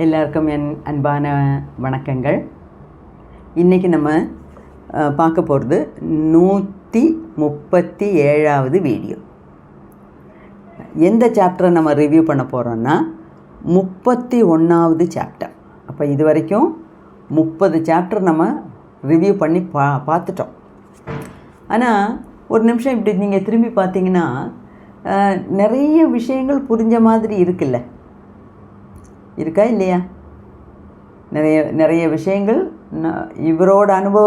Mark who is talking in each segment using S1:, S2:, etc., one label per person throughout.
S1: எல்லாருக்கும் என் அன்பான வணக்கங்கள். இன்றைக்கி நம்ம பார்க்க போகிறது 137வது வீடியோ. எந்த சாப்டரை நம்ம ரிவ்யூ பண்ண போகிறோன்னா 31வது சாப்டர். அப்போ இது வரைக்கும் 30 சாப்டர் நம்ம ரிவ்யூ பண்ணி பார்த்துட்டோம். ஆனால் ஒரு நிமிஷம் இப்படி நீங்கள் திரும்பி பார்த்தீங்கன்னா நிறைய விஷயங்கள் புரிஞ்ச மாதிரி இருக்குல்ல, இருக்கா இல்லையா? நிறைய விஷயங்கள் இவரோட அனுபவ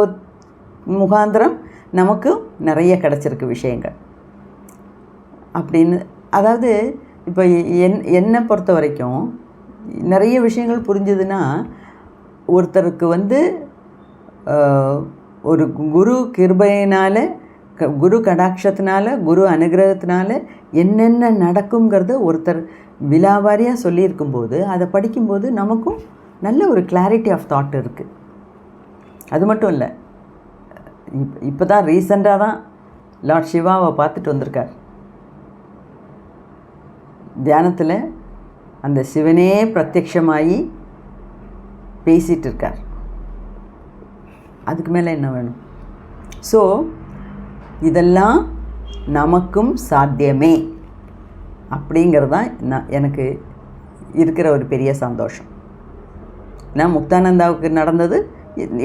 S1: முகாந்திரம் நமக்கு நிறைய கிடச்சிருக்கு விஷயங்கள் அப்படின்னு. அதாவது இப்போ என்னை பொறுத்த வரைக்கும் நிறைய விஷயங்கள் புரிஞ்சதுன்னா, ஒருத்தருக்கு ஒரு குரு கிருபையினால், குரு கடாட்சத்தினால, குரு அனுகிரகத்தினால என்னென்ன நடக்குங்கிறத ஒருத்தர் விலாவாரியாக சொல்லியிருக்கும்போது அதை படிக்கும்போது நமக்கும் நல்ல ஒரு கிளாரிட்டி ஆஃப் தாட் இருக்குது. அது மட்டும் இல்லை, இப்போ தான் ரீசெண்டாக தான் லார்ட் சிவாவை பார்த்துட்டு வந்திருக்கார். தியானத்தில் அந்த சிவனே பிரத்யட்சமாகி பேசிகிட்டு இருக்கார். அதுக்கு மேலே என்ன வேணும்? ஸோ இதெல்லாம் நமக்கும் சாத்தியமே அப்படிங்கிறது தான் எனக்கு இருக்கிற ஒரு பெரிய சந்தோஷம். நான் முக்தானந்தாவுக்கு நடந்தது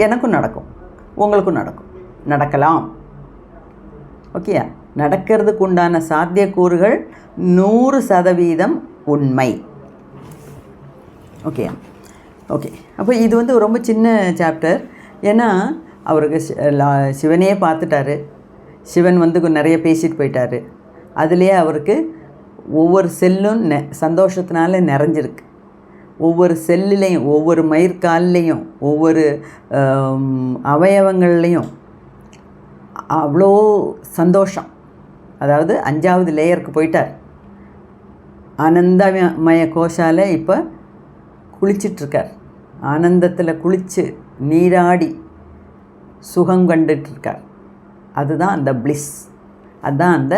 S1: எனக்கும் நடக்கும், உங்களுக்கும் நடக்கலாம். ஓகே, நடக்கிறதுக்கு உண்டான சாத்தியக்கூறுகள் 100% உண்மை. ஓகே. அப்போ இது ரொம்ப சின்ன சாப்டர். ஏன்னா அவருக்கு சிவனையே பார்த்துட்டாரு. சிவன் நிறைய பேசிட்டு போயிட்டார். அதுலேயே அவருக்கு ஒவ்வொரு செல்லும் சந்தோஷத்தினால நிறைஞ்சிருக்கு. ஒவ்வொரு செல்லுலேயும், ஒவ்வொரு மயிர்கால்லையும், ஒவ்வொரு அவயவங்கள்லேயும் அவ்வளோ சந்தோஷம். அதாவது 5வது லேயருக்கு போயிட்டார். ஆனந்தமய கோஷால இப்போ குளிச்சிட்ருக்கார். ஆனந்தத்தில் குளித்து நீராடி சுகம் கண்டுட்ருக்கார். அதுதான் அந்த பிளிஸ், அதுதான் அந்த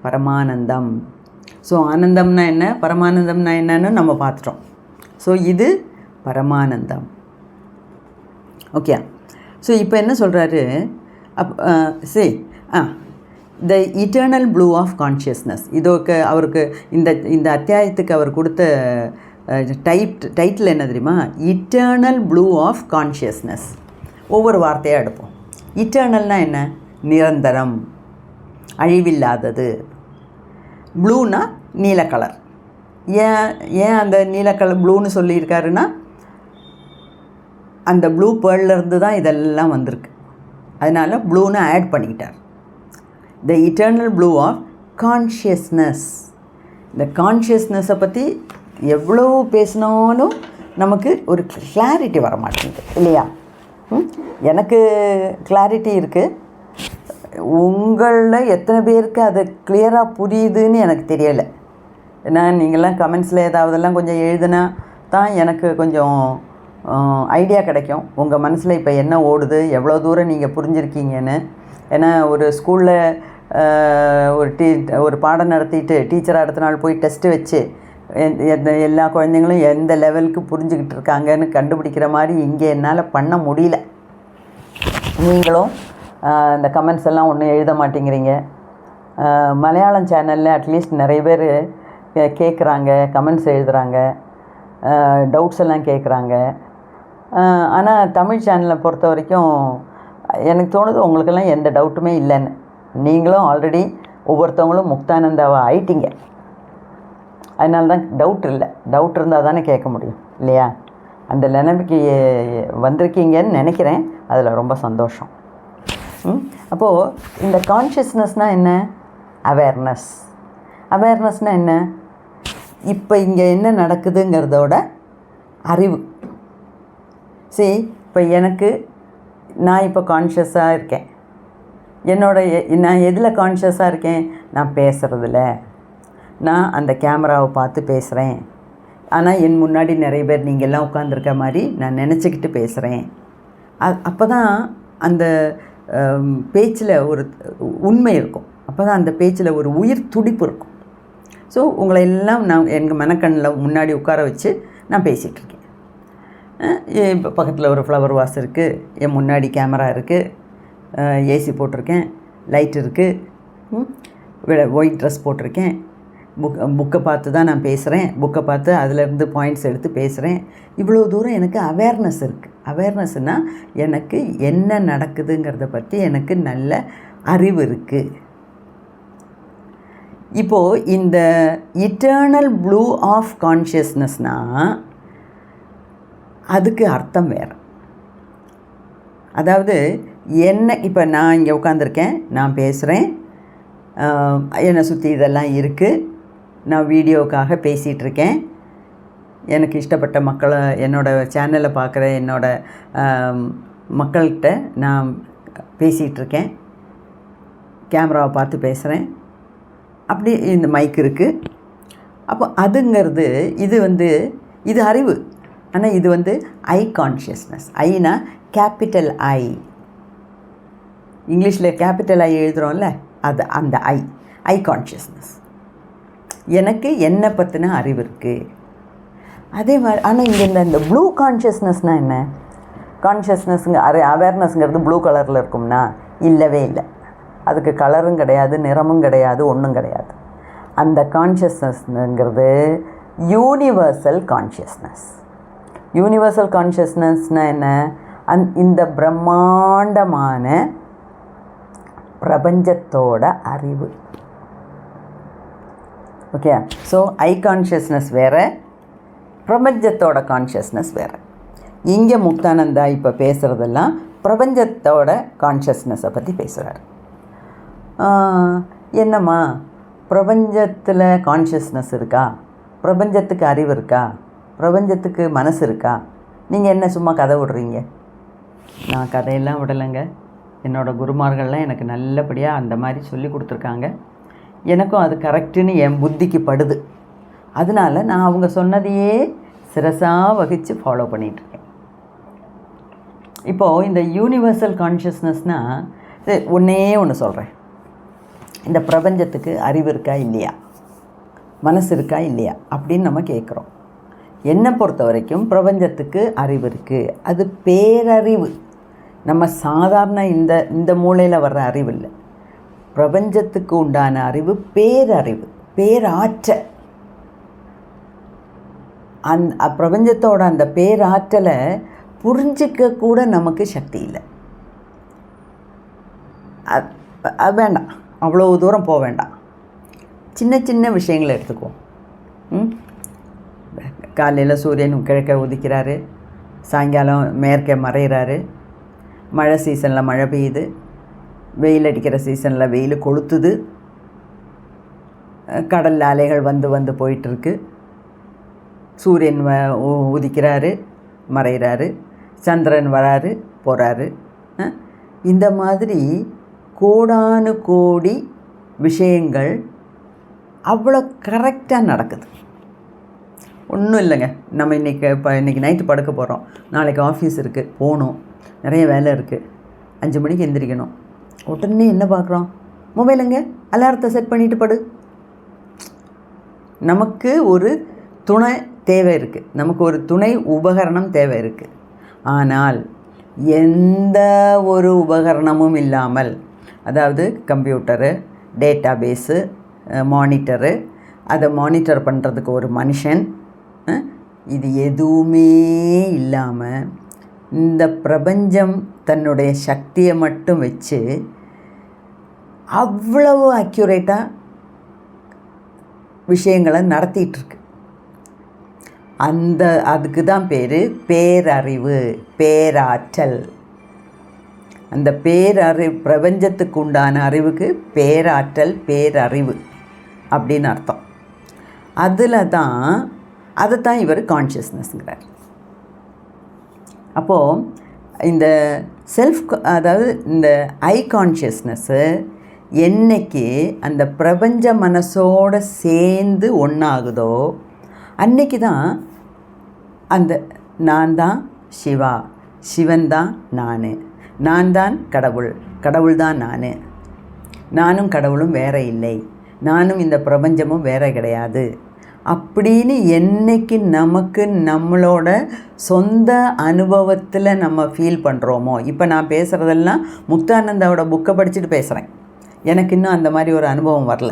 S1: பரமானந்தம். ஸோ ஆனந்தம்னா என்ன, பரமானந்தம்னா என்னன்னு நம்ம பார்த்துட்டோம். ஸோ இது பரமானந்தம். ஓகே. ஸோ இப்போ என்ன சொல்கிறாரு, the eternal blue of consciousness. அவருக்கு இந்த அத்தியாயத்துக்கு அவர் கொடுத்த டைட்டில் என்ன தெரியுமா? Eternal blue of consciousness. ஒவ்வொரு வார்த்தையாக எடுப்போம். இட்டர்னல்னால் என்ன? நிரந்தரம், அழிவில்லாதது. ப்ளூனா நீல கலர். ஏன் அந்த நீல கலர் ப்ளூன்னு சொல்லியிருக்காருன்னா, அந்த ப்ளூ பேர்லேருந்து தான் இதெல்லாம் வந்திருக்கு. அதனால் ப்ளூன்னு ஆட் பண்ணிக்கிட்டார். The eternal blue of consciousness. இந்த கான்ஷியஸ்னஸை பற்றி எவ்வளோ பேசினாலும் நமக்கு ஒரு கிளாரிட்டி வர மாட்டேங்குது இல்லையா? எனக்கு கிளாரிட்டி இருக்குது. உங்களில் எத்தனை பேருக்கு அது கிளியராக புரியுதுன்னு எனக்கு தெரியலை. ஏன்னா நீங்கள்லாம் கமெண்ட்ஸில் ஏதாவதெல்லாம் கொஞ்சம் எழுதுனா தான் எனக்கு கொஞ்சம் ஐடியா கிடைக்கும் உங்கள் மனசில் இப்போ என்ன ஓடுது, எவ்வளோ தூரம் நீங்கள் புரிஞ்சுருக்கீங்கன்னு. ஏன்னா ஒரு ஸ்கூலில் ஒரு பாடம் நடத்திட்டு டீச்சராக அடுத்த நாள் போய் டெஸ்ட்டு வச்சு எல்லா குழந்தைங்களும் எந்த லெவலுக்கு புரிஞ்சுக்கிட்டு இருக்காங்கன்னு கண்டுபிடிக்கிற மாதிரி இங்கே என்னால் பண்ண முடியல. நீங்களும் இந்த கமெண்ட்ஸ் எல்லாம் ஒன்றும் எழுத மாட்டேங்கிறீங்க. மலையாளம் சேனலில் அட்லீஸ்ட் நிறைய பேர் கேட்குறாங்க, கமெண்ட்ஸ் எழுதுகிறாங்க, டவுட்ஸ் எல்லாம் கேட்குறாங்க. ஆனால் தமிழ் சேனலை பொறுத்த வரைக்கும் எனக்கு தோணுது உங்களுக்கெல்லாம் எந்த டவுட்டுமே இல்லைன்னு. நீங்களும் ஆல்ரெடி ஒவ்வொருத்தவங்களும் முக்தானந்தாவை ஆயிட்டீங்க. அதனால தான் டவுட் இல்லை. டவுட் இருந்தால் தானே கேட்க முடியும் இல்லையா? அந்த நிலைமைக்கு வந்திருக்கீங்கன்னு நினைக்கிறேன். அதில் ரொம்ப சந்தோஷம். அப்போது இந்த கான்ஷியஸ்னஸ்னால் என்ன? அவேர்னஸ்னால் என்ன? இப்போ இங்கே என்ன நடக்குதுங்கிறதோட அறிவு. சரி, இப்போ நான் இப்போ கான்ஷியஸாக இருக்கேன். நான் எதில் கான்ஷியஸாக இருக்கேன்? நான் பேசுகிறதில்ல. நான் அந்த கேமராவை பார்த்து பேசுகிறேன். ஆனால் என் முன்னாடி நிறைய பேர் நீங்கள்லாம் உட்காந்துருக்க மாதிரி நான் நினச்சிக்கிட்டு பேசுகிறேன். அப்போ தான் அந்த பேச்சில் ஒரு உண்மை இருக்கும். அப்போ தான் அந்த பேச்சில் ஒரு உயிர் துடிப்பு இருக்கும். ஸோ உங்களை எல்லாம் நான் எங்கள் மனக்கண்ணில் முன்னாடி உட்கார வச்சு நான் பேசிகிட்ருக்கேன். இப்போ பக்கத்தில் ஒரு ஃப்ளவர் வாஸ் இருக்குது, என் முன்னாடி கேமரா இருக்குது, ஏசி போட்டிருக்கேன், லைட் இருக்குது, ஒயிட் ட்ரெஸ் போட்டிருக்கேன், புக்கை பார்த்து தான் நான் பேசுகிறேன், புக்கை பார்த்து அதிலேருந்து பாயிண்ட்ஸ் எடுத்து பேசுகிறேன். இவ்வளோ தூரம் எனக்கு அவேர்னஸ் இருக்குது. அவேர்னஸ்னால் எனக்கு என்ன நடக்குதுங்கிறத பற்றி எனக்கு நல்ல அறிவு இருக்குது. இப்போது இந்த இட்டர்னல் ப்ளூ ஆஃப் கான்ஷியஸ்னஸ்னால் அதுக்கு அர்த்தம் வேறு. அதாவது என்ன, இப்போ நான் இங்கே உட்காந்துருக்கேன், நான் பேசுகிறேன், என்னை சுற்றி இதெல்லாம் இருக்குது, நான் வீடியோவுக்காக பேசிகிட்ருக்கேன், எனக்கு இஷ்டப்பட்ட மக்களை என்னோடய சேனலை பார்க்குற மக்கள்கிட்ட நான் பேசிகிட்ருக்கேன், கேமராவை பார்த்து பேசுகிறேன், அப்படி இந்த மைக் இருக்குது. அப்போ அதுங்கிறது இது அறிவு. ஆனால் இது ஐ கான்ஷியஸ்னஸ். ஐனா கேபிட்டல் ஐ, இங்கிலீஷில் கேபிட்டல் ஐ எழுதுகிறோம்ல, அது அந்த ஐ கான்ஷியஸ்னஸ். எனக்கு என்னை பற்றின அறிவு இருக்குது. அதே மாதிரி ஆனால் இங்கே இந்த ப்ளூ கான்ஷியஸ்னஸ்னால் என்ன? கான்ஷியஸ்னஸ்ங்க அவேர்னஸ்ங்கிறது ப்ளூ கலரில் இருக்கும்னா இல்லவே இல்லை. அதுக்கு கலரும் கிடையாது, நிறமும் கிடையாது, ஒன்றும் கிடையாது. அந்த கான்ஷியஸ்னஸ்ங்கிறது யூனிவர்சல் கான்ஷியஸ்னஸ். யூனிவர்சல் கான்ஷியஸ்னஸ்னால் என்ன? இந்த பிரம்மாண்டமான பிரபஞ்சத்தோட அறிவு. ஓகே, ஸோ ஐ கான்ஷியஸ்னஸ் வேறு, பிரபஞ்சத்தோட கான்ஷியஸ்னஸ் வேறு. இங்கே முக்தானந்தா இப்போ பேசுகிறதெல்லாம் பிரபஞ்சத்தோட கான்ஷியஸ்னஸை பற்றி பேசுகிறார். என்னம்மா பிரபஞ்சத்தில் கான்ஷியஸ்னஸ் இருக்கா? பிரபஞ்சத்துக்கு அறிவு இருக்கா? பிரபஞ்சத்துக்கு மனசு இருக்கா? நீங்கள் என்ன சும்மா கதை விடுறீங்க? நான் கதையெல்லாம் விடலைங்க. என்னோடய குருமார்கள்லாம் எனக்கு நல்லபடியாக அந்த மாதிரி சொல்லி கொடுத்துருக்காங்க. எனக்கும் அது கரெக்டுன்னு என் புத்திக்கு படுது. அதனால் நான் அவங்க சொன்னதையே சிரசாக வகித்து ஃபாலோ பண்ணிகிட்ருக்கேன். இப்போது இந்த யூனிவர்சல் கான்ஷியஸ்னஸ்னால் ஒன்று சொல்கிறேன். இந்த பிரபஞ்சத்துக்கு அறிவு இருக்கா இல்லையா, மனசு இருக்கா இல்லையா அப்படின்னு நம்ம கேட்குறோம். என்னை பொறுத்த வரைக்கும் பிரபஞ்சத்துக்கு அறிவு இருக்குது. அது பேரறிவு. நம்ம சாதாரண இந்த மூளையில் வர்ற அறிவு இல்லை. பிரபஞ்சத்துக்கு உண்டான அறிவு பேரறிவு, பேராற்றல். பிரபஞ்சத்தோட அந்த பேராற்றலை புரிஞ்சிக்க கூட நமக்கு சக்தி இல்லை. அது வேண்டாம், அவ்வளோ தூரம் போக வேண்டாம். சின்ன சின்ன விஷயங்களை எடுத்துக்குவோம். காலையில் சூரியன் கிழக்க உதிக்கிறாரு, சாயங்காலம் மேற்கே மறைகிறாரு, மழை சீசனில் மழை பெய்யுது, வெயில் அடிக்கிற சீசனில் வெயில் கொளுத்துது, கடல் அலைகள் வந்து போயிட்டுருக்கு, சூரியன் உதிக்கிறாரு, மறைகிறாரு, சந்திரன் வராரு, போகிறாரு. இந்த மாதிரி கோடானு கோடி விஷயங்கள் அவ்வளோ கரெக்டாக நடக்குது. ஒன்றும் இல்லைங்க. நம்ம இன்றைக்கி நைட்டு படுக்க போகிறோம், நாளைக்கு ஆஃபீஸ் இருக்குது, போகணும், நிறைய வேலை இருக்குது, 5 மணிக்கு எந்திரிக்கணும். உடனே என்ன பார்க்குறோம்? மொபைலுங்க, அலாரத்தை செட் பண்ணிவிட்டு படு. நமக்கு ஒரு துணை தேவை இருக்குது, நமக்கு ஒரு துணை உபகரணம் தேவை இருக்குது. ஆனால் எந்த ஒரு உபகரணமும் இல்லாமல், அதாவது கம்ப்யூட்டரு, டேட்டா பேஸு, மானிட்டரு, அதை மானிட்டர் பண்ணுறதுக்கு ஒரு மனுஷன், இது எதுவுமே இல்லாமல் இந்த பிரபஞ்சம் தன்னுடைய சக்தியை மட்டும் வச்சு அவ்வளவு அக்யூரேட்டாக விஷயங்களை நடத்திட்டுருக்கு. அதுக்கு தான் பேர் பேரறிவு, பேராற்றல். அந்த பிரபஞ்சத்துக்கு உண்டான அறிவுக்கு பேராற்றல், பேரறிவு அப்படின்னு அர்த்தம். அதைத்தான் இவர் கான்ஷியஸ்னஸ்ங்கிறார். அப்போது இந்த அதாவது இந்த ஐ கான்ஷியஸ்னஸ்ஸு என்னைக்கு அந்த பிரபஞ்ச மனசோடு சேர்ந்து ஒன்றாகுதோ அன்னைக்கு தான் அந்த நான் தான் சிவா, சிவன் தான் நான் தான் கடவுள், கடவுள் தான் நானும் கடவுளும் வேற இல்லை, நானும் இந்த பிரபஞ்சமும் வேற கிடையாது அப்படின்னு என்னைக்கு நமக்கு நம்மளோட சொந்த அனுபவத்தில் நம்ம ஃபீல் பண்ணுறோமோ, இப்போ நான் பேசுகிறதெல்லாம் முக்தானந்தாவோட புக்கை படிச்சுட்டு பேசுகிறேன், எனக்கு இன்னும் அந்த மாதிரி ஒரு அனுபவம் வரல.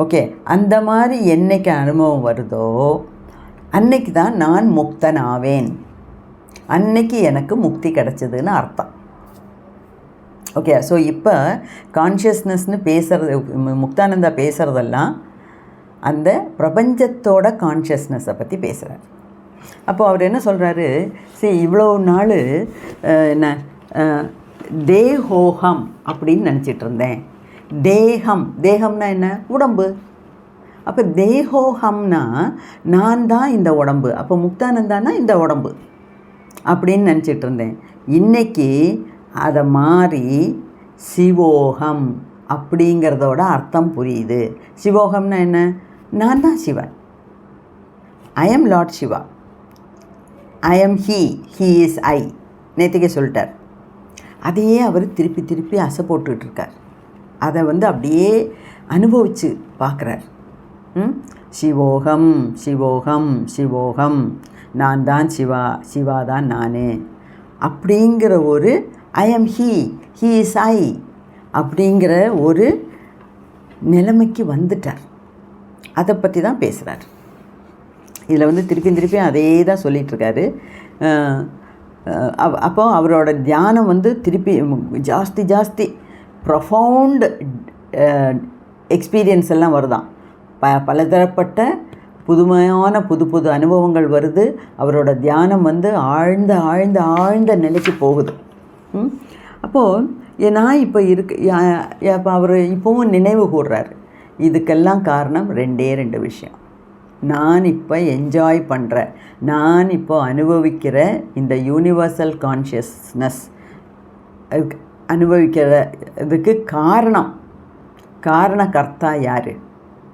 S1: ஓகே, அந்த மாதிரி என்னைக்கு அனுபவம் வருதோ அன்னைக்கு தான் நான் முக்தன் ஆவேன், அன்னைக்கு எனக்கு முக்தி கிடச்சிதுன்னு அர்த்தம். ஓகே, ஸோ இப்போ கான்ஷியஸ்னஸ்னு பேசுகிறது, முக்தானந்தா பேசுகிறதெல்லாம் அந்த பிரபஞ்சத்தோட கான்ஷியஸ்னஸை பற்றி பேசுகிறார். அப்போது அவர் என்ன சொல்கிறாரு, சரி இவ்வளோ நாள் என்ன தேஹோகம் அப்படின்னு நினச்சிட்டு இருந்தேன். தேகம்னா என்ன? உடம்பு. அப்போ தேஹோகம்னா நான் தான் இந்த உடம்பு, அப்போ முக்தானந்தானா இந்த உடம்பு அப்படின்னு நினச்சிட்டு இருந்தேன். இன்றைக்கி அதை மாறி சிவோகம் அப்படிங்கிறதோட அர்த்தம் புரியுது. சிவோகம்னா என்ன? நான் தான் Sivan. I am lord Shiva, I am he is I. நேற்றுக்கே சொல்லிட்டார். அதையே அவர் திருப்பி திருப்பி அசை போட்டுக்கிட்டு இருக்கார். அதை அப்படியே அனுபவித்து பார்க்குறார். சிவோகம் சிவோகம் சிவோகம், நான் தான் சிவா, சிவா தான் நான் அப்படிங்கிற ஒரு ஐ எம் ஹீ இஸ் ஐ அப்படிங்கிற ஒரு நிலைமைக்கு வந்துட்டார். அதை பற்றி தான் பேசுகிறார். இதில் திருப்பி அதே தான் சொல்லிகிட்ருக்காரு. அப்போ அவரோட தியானம் திருப்பி ஜாஸ்தி ப்ரொஃபவுண்ட் எக்ஸ்பீரியன்ஸ் எல்லாம் வருதான். பலதரப்பட்ட புதுமையான புது அனுபவங்கள் வருது. அவரோட தியானம் ஆழ்ந்த ஆழ்ந்த ஆழ்ந்த நிலைக்கு போகுது. அப்போது நான் இப்போ இப்போ அவர் இப்போவும் நினைவு கூர்றாரு. இதுக்கெல்லாம் காரணம் ரெண்டு விஷயம். நான் இப்போ என்ஜாய் பண்ணுற, நான் இப்போ அனுபவிக்கிற இந்த யூனிவர்சல் கான்ஷியஸ்னஸ் அனுபவிக்கிறதுக்கு காரணகர்த்தா யார்?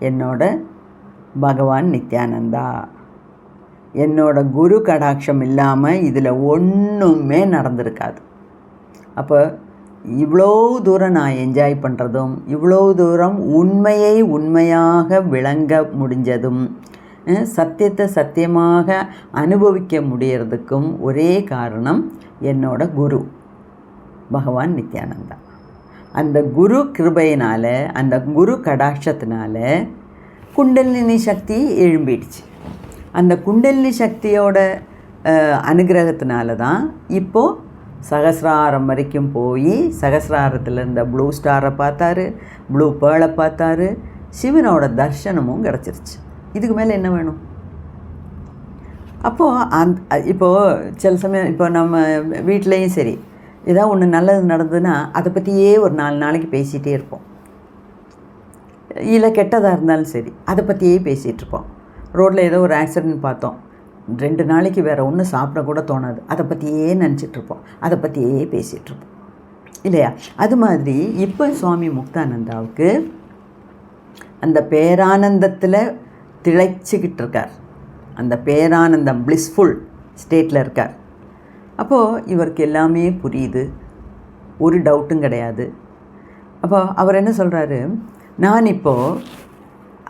S1: என்னோட பகவான் நித்யானந்தா. என்னோட குரு கடாட்சம் இல்லாமல் இதில் ஒன்றுமே நடந்திருக்காது. அப்போ இவ்வளோ தூரம் நான் என்ஜாய் பண்ணுறதும், இவ்வளோ தூரம் உண்மையை உண்மையாக விளங்க முடிஞ்சதும், சத்தியத்தை சத்தியமாக அனுபவிக்க முடியறதுக்கும் ஒரே காரணம் என்னோட குரு பகவான் நித்யானந்தா. அந்த குரு கிருபையினால், அந்த குரு கடாட்சத்தினால குண்டலினி சக்தி எழும்பிடுச்சு. அந்த குண்டலினி சக்தியோட அனுகிரகத்தினால தான் இப்போது சகசிராரம் வரைக்கும் போய் சகசிராரத்தில் இருந்த ப்ளூ ஸ்டாரை பார்த்தாரு, ப்ளூ பேர்லை பார்த்தாரு, சிவனோட தர்சனமும் கிடச்சிருச்சு. இதுக்கு மேலே என்ன வேணும்? அப்போது இப்போது சில சமயம் இப்போ நம்ம வீட்லேயும் சரி, ஏதாவது ஒன்று நல்லது நடந்ததுன்னா அதை பற்றியே ஒரு 4 நாளைக்கு பேசிகிட்டே இருப்போம். இல்லை கெட்டதாக இருந்தாலும் சரி அதை பற்றியே பேசிகிட்டு இருப்போம். ரோட்டில் ஏதோ ஒரு ஆக்சிடெண்ட் பார்த்தோம், 2 நாளைக்கு வேறு ஒன்றும் சாப்பிடக்கூட தோணாது, அதை பற்றியே நினச்சிட்ருப்போம், அதை பற்றியே பேசிகிட்ருப்போம் இல்லையா? அது மாதிரி இப்போ சுவாமி முக்தானந்தாவுக்கு அந்த பேரானந்தத்தில் திளைச்சிக்கிட்டு இருக்கார். அந்த பேரானந்தம் பிளிஸ்ஃபுல் ஸ்டேட்டில் இருக்கார். அப்போது இவருக்கு எல்லாமே புரியுது, ஒரு டவுட்டும் கிடையாது. அப்போ அவர் என்ன சொல்கிறாரு, நான் இப்போது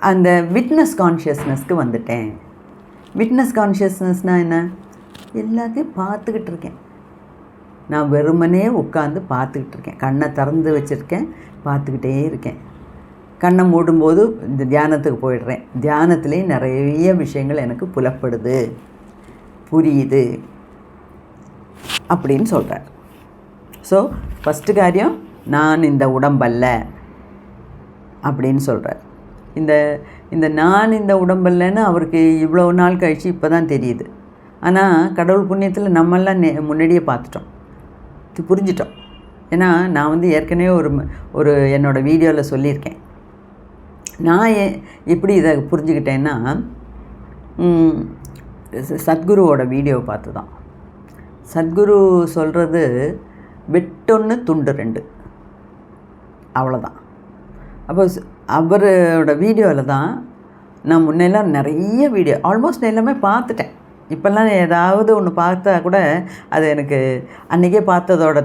S1: அந்த விட்னஸ் கான்ஷியஸ்னஸ்க்கு வந்துட்டேன். விட்னஸ் கான்ஷியஸ்னஸ்னால் என்ன? எல்லாத்தையும் பார்த்துக்கிட்டு இருக்கேன். நான் வெறுமனே உட்காந்து பார்த்துக்கிட்டு இருக்கேன். கண்ணை திறந்து வச்சுருக்கேன், பார்த்துக்கிட்டே இருக்கேன். கண்ணை மூடும்போது இந்த தியானத்துக்கு போயிடுறேன். தியானத்துலேயே நிறைய விஷயங்கள் எனக்கு புலப்படுது, புரியுது அப்படின்னு சொல்கிறார். ஸோ ஃபஸ்ட்டு காரியம், நான் இந்த உடம்பல்ல அப்படின்னு சொல்கிறார். இந்த நான் இந்த உடம்பல்லன்னு அவருக்கு இவ்வளோ நாள் கழித்து இப்போ தான் தெரியுது. ஆனால் கடவுள் புண்ணியத்தில் நம்மெல்லாம் முன்னாடியே பார்த்துட்டோம், புரிஞ்சிட்டோம். ஏன்னா நான் ஏற்கனவே ஒரு என்னோடய வீடியோவில் சொல்லியிருக்கேன். நான் எப்படி இதை புரிஞ்சுக்கிட்டேன்னா, சத்குருவோட வீடியோவை பார்த்து தான். சத்குரு சொல்கிறது வெட்டொன்று துண்டு 2, அவ்வளோதான். அப்போ அவரோட வீடியோவில் தான் நான் முன்னெல்லாம் நிறைய வீடியோ ஆல்மோஸ்ட் எல்லாமே பார்த்துட்டேன். இப்போல்லாம் ஏதாவது ஒன்று பார்த்தா கூட அது எனக்கு அன்றைக்கே பார்த்ததோட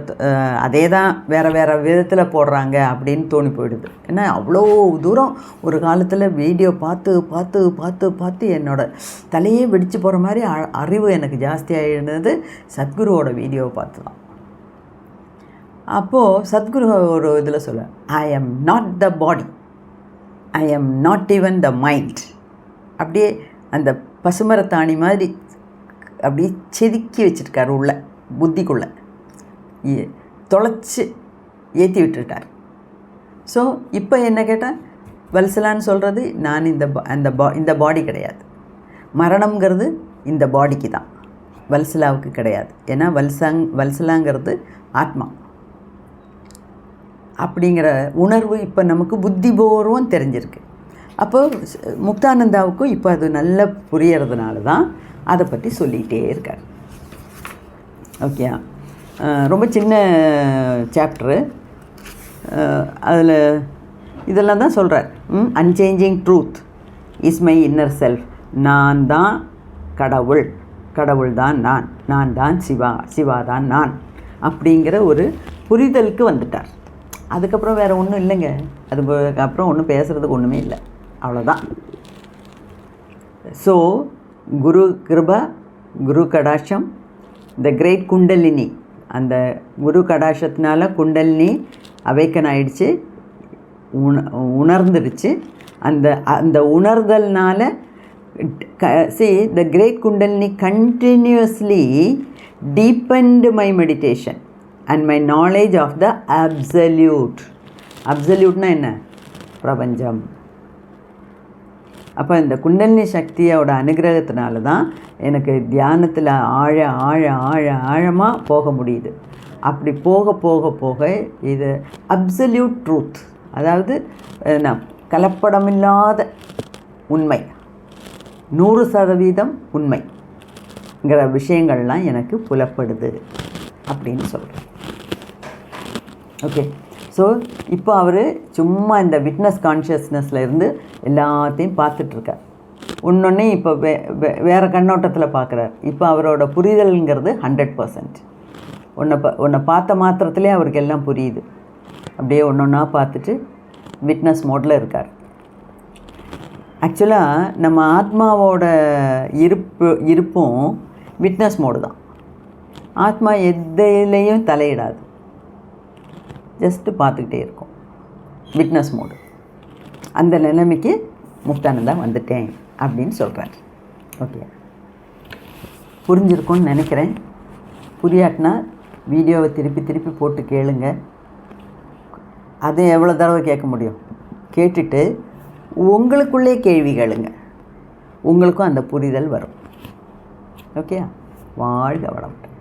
S1: அதே தான் வேறு வேறு விதத்தில் போடுறாங்க அப்படின்னு தோணி போயிடுது. ஏன்னா அவ்வளோ தூரம் ஒரு காலத்தில் வீடியோ பார்த்து பார்த்து பார்த்து பார்த்து என்னோடய தலையே வெடித்து போகிற மாதிரி அறிவு எனக்கு ஜாஸ்தியாக இருந்தது சத்குருவோட வீடியோவை பார்த்து தான். அப்போது சத்குரு ஒரு இதில் சொல்ல, I am not the body, I am not even the mind. அப்படியே அந்த பசுமரத்தாணி மாதிரி அப்படியே செதுக்கி வச்சுருக்கார் உள்ள புத்திக்குள்ளே தொலைச்சி ஏற்றி விட்டுட்டார். ஸோ இப்போ என்ன கேட்டால் வல்சலான்னு சொல்கிறது நான் இந்த பாடி கிடையாது. மரணம்ங்கிறது இந்த பாடிக்கு தான், வல்சலாவுக்கு கிடையாது. ஏன்னா வல்சலாங்கிறது ஆத்மா அப்படிங்கிற உணர்வு இப்போ நமக்கு புத்திபூர்வம் தெரிஞ்சிருக்கு. அப்போ முக்தானந்தாவுக்கும் இப்போ அது நல்லா புரியறதுனால தான் அதை பற்றி சொல்லிகிட்டே இருக்கார். ஓகே, ரொம்ப சின்ன சாப்டரு. அதில் இதெல்லாம் தான் சொல்கிறார். Unchanging truth is my inner self. நான் தான் கடவுள், கடவுள் தான் நான் தான் சிவா, சிவா தான் நான் அப்படிங்கிற ஒரு புரிதலுக்கு வந்துட்டார். அதுக்கப்புறம் வேறு ஒன்றும் இல்லைங்க. அதுக்கப்புறம் ஒன்றும் பேசுகிறதுக்கு ஒன்றுமே இல்லை, அவ்வளோதான். ஸோ குரு கிருபா, குரு கடாட்சம், த கிரேட் குண்டலினி, அந்த குரு கடாட்சத்தினால குண்டலினி அவேக்கன் ஆயிடுச்சு, உணர்ந்துடுச்சு. அந்த உணர்தல்னால the great Kundalini continuously deepened my meditation and my knowledge of the absolute. absoluteனா என்ன? பிரபஞ்சம். அப்போ இந்த குண்டலினி சக்தியோட அனுகிரகத்தினால தான் எனக்கு தியானத்தில் ஆழமாக போக முடியுது. அப்படி போக போக போக இது அப்சல்யூட் ட்ரூத், அதாவது கலப்படமில்லாத உண்மை, 100% உண்மைங்கிற விஷயங்கள்லாம் எனக்கு புலப்படுது அப்படின்னு சொல்கிறேன். ஓகே, ஸோ இப்போ அவர் சும்மா இந்த விட்னஸ் கான்ஷியஸ்னஸில் இருந்து எல்லாத்தையும் பார்த்துட்ருக்கார். ஒன்றொன்னே இப்போ வேறு கண்ணோட்டத்தில் பார்க்குறார். இப்போ அவரோட புரிதல்ங்கிறது 100%. ஒன்றை பார்த்த மாத்திரத்திலே அவருக்கு எல்லாம் புரியுது. அப்படியே ஒன்றா பார்த்துட்டு விட்னஸ் மோடில் இருக்கார். ஆக்சுவலாக நம்ம ஆத்மாவோட இருப்பும் விட்னஸ் மோடு தான். ஆத்மா எதிலையும் தலையிடாது, ஜஸ்ட்டு பார்த்துக்கிட்டே இருக்கும், விட்னஸ் மோடு. அந்த நிலைமைக்கு முக்தானந்தா வந்துட்டேன் அப்படின்னு சொல்கிறார். ஓகே, புரிஞ்சிருக்கும்னு நினைக்கிறேன். புரியாட்டினா வீடியோவை திருப்பி போட்டு கேளுங்க. அது எவ்வளோ தடவை கேட்க முடியும்? கேட்டுட்டு உங்களுக்குள்ளே கேள்வி கேளுங்க, உங்களுக்கும் அந்த புரிதல் வரும். ஓகே, வாழ்க வளமுடன்.